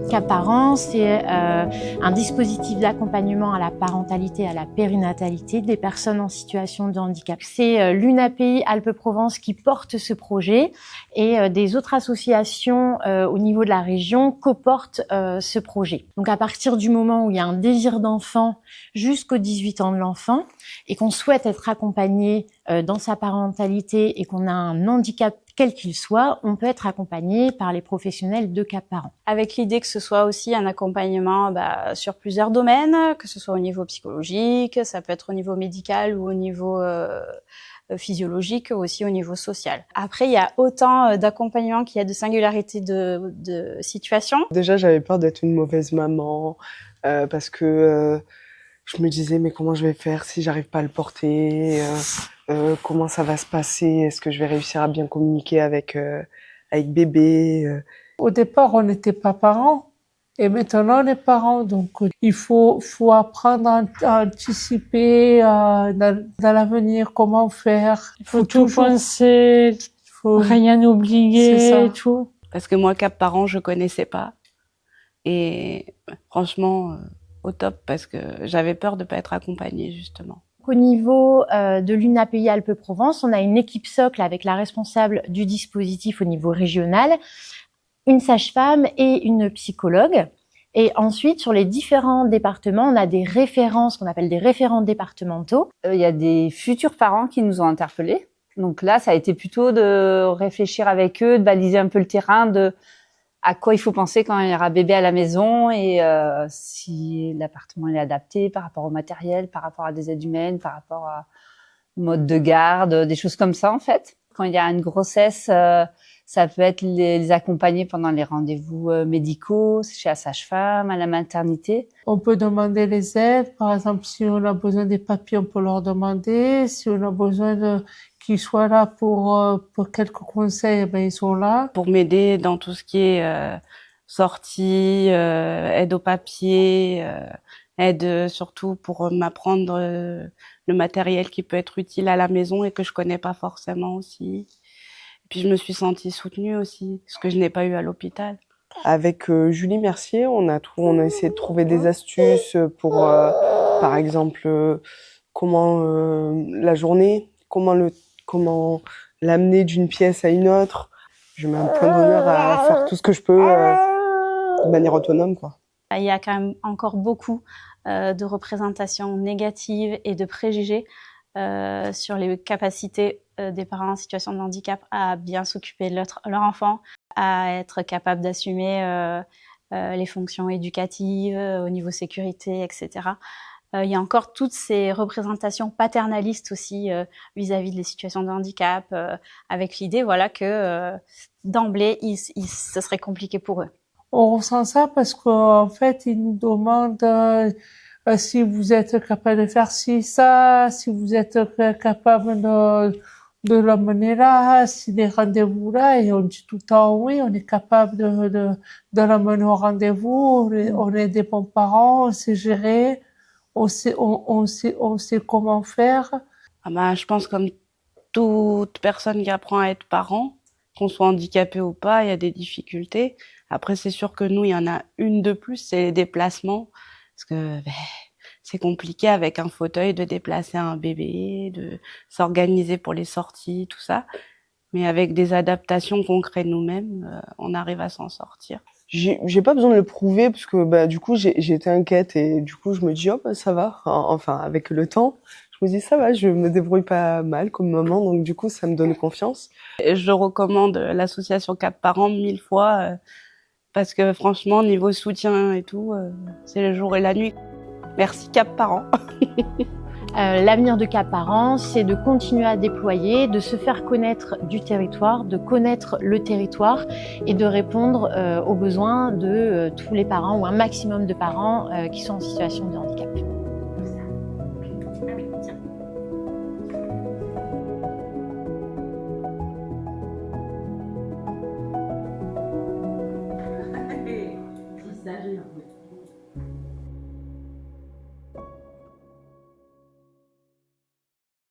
Cap Parents, c'est un dispositif d'accompagnement à la parentalité, à la périnatalité des personnes en situation de handicap. C'est l'UNAPI Alpes-Provence qui porte ce projet et des autres associations au niveau de la région coportent ce projet. Donc à partir du moment où il y a un désir d'enfant jusqu'aux 18 ans de l'enfant et qu'on souhaite être accompagné dans sa parentalité et qu'on a un handicap quel qu'il soit, on peut être accompagné par les professionnels de Cap Parents. Avec l'idée que ce soit aussi un accompagnement sur plusieurs domaines, que ce soit au niveau psychologique, ça peut être au niveau médical ou au niveau physiologique, ou aussi au niveau social. Après, il y a autant d'accompagnement qu'il y a de singularités de situations. Déjà, j'avais peur d'être une mauvaise maman parce que je me disais mais comment je vais faire si j'arrive pas à le porter, comment ça va se passer, est-ce que je vais réussir à bien communiquer avec bébé. Au départ, on n'était pas parents et maintenant on est parents, donc il faut apprendre à anticiper dans l'avenir comment faire. Il faut tout penser, rien oublier et tout. Parce que moi, Cap Parents, je connaissais pas et franchement au top parce que j'avais peur de pas être accompagnée justement. Au niveau de l'UNAPI Alpes-Provence, on a une équipe socle avec la responsable du dispositif au niveau régional, une sage-femme et une psychologue. Et ensuite, sur les différents départements, on a des référents, ce qu'on appelle des référents départementaux. Il y a des futurs parents qui nous ont interpellés. Donc là, ça a été plutôt de réfléchir avec eux, de baliser un peu le terrain, à quoi il faut penser quand il y aura bébé à la maison et si l'appartement est adapté par rapport au matériel, par rapport à des aides humaines, par rapport à mode de garde, des choses comme ça en fait. Quand il y a une grossesse, ça peut être les accompagner pendant les rendez-vous médicaux, chez la sage-femme, à la maternité. On peut demander les aides, par exemple si on a besoin des papiers, on peut leur demander. Si on a besoin qu'ils soient là pour quelques conseils, ben ils sont là. Pour m'aider dans tout ce qui est sortie, aide aux papiers, aide surtout pour m'apprendre le matériel qui peut être utile à la maison et que je connais pas forcément aussi. Et puis je me suis sentie soutenue aussi, ce que je n'ai pas eu à l'hôpital. Avec Julie Mercier, on a essayé de trouver des astuces pour, par exemple, comment la journée, comment l'amener d'une pièce à une autre. Je mets un point d'honneur à faire tout ce que je peux de manière autonome, quoi. Il y a quand même encore beaucoup de représentations négatives et de préjugés sur les capacités des parents en situation de handicap à bien s'occuper de leur enfant, à être capable d'assumer les fonctions éducatives au niveau sécurité, etc. Il y a encore toutes ces représentations paternalistes aussi vis-à-vis des situations de handicap, avec l'idée que d'emblée, ce serait compliqué pour eux. On ressent ça parce qu'en fait, ils nous demandent si vous êtes capable de faire ci, ça, si vous êtes capable de l'emmener là, si des rendez-vous là, et on dit tout le temps oui, on est capable de l'emmener au rendez-vous, on est des bons parents, on sait gérer. On sait comment faire. Je pense comme toute personne qui apprend à être parent, qu'on soit handicapé ou pas, il y a des difficultés. Après, c'est sûr que nous, il y en a une de plus, c'est les déplacements. Parce que c'est compliqué avec un fauteuil de déplacer un bébé, de s'organiser pour les sorties, tout ça. Mais avec des adaptations qu'on crée nous-mêmes, on arrive à s'en sortir. J'ai pas besoin de le prouver parce que du coup j'étais inquiète et du coup je me dis ça va, enfin avec le temps je me dis ça va, je me débrouille pas mal comme maman, donc du coup ça me donne confiance. Et je recommande l'association Cap Parents 1000 fois parce que franchement niveau soutien et tout, c'est le jour et la nuit. Merci Cap Parents. L'avenir de Cap Parents, c'est de continuer à déployer, de se faire connaître du territoire, de connaître le territoire et de répondre aux besoins de tous les parents ou un maximum de parents qui sont en situation de handicap.